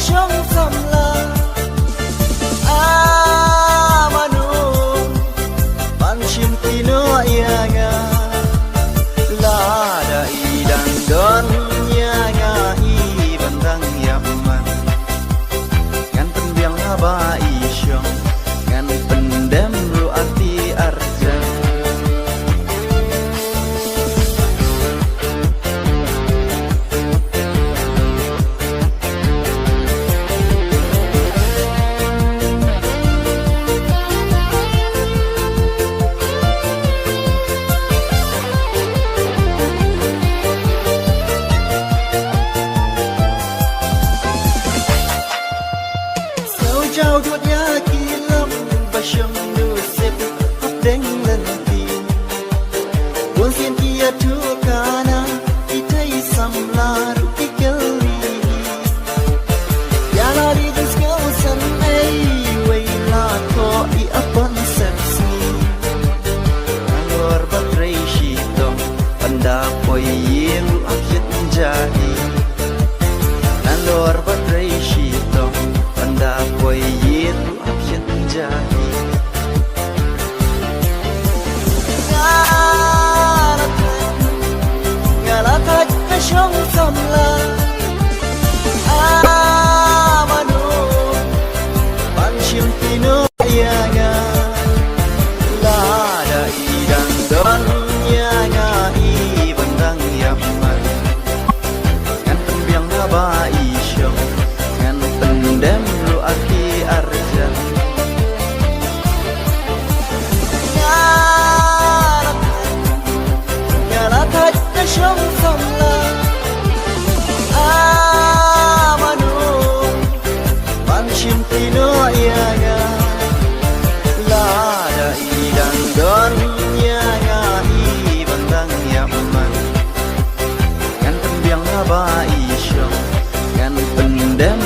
trong dầm la manu ban chim tino yaga la da idan don yaga I bandang yaman ngan penbiang haba isyong ngan pendem ruati arjan Trao thuốc nhã kỳ lâm và sông nữ xếp hấp đánh lần tìm buồn xiên kia thua cả na khi thấy xăm la rút cái kéo đi ya la đi đến kéo sân ấy quay la có I upon sepsi angor batray shito panda poi yelu akyat jahi angor batray shito panda poi yelu akyat jahi ngalakat ka siyang samla manu pansyim tinoyaga lada idang don yaga I bandang yaman ngan tembiang haba isyong ngan pendem ruati arjan ngalakat ka siyang samla manu pansyim tinoyaga lada idang don yaga I bandang yaman ngan tembiang haba isyong ngan pendem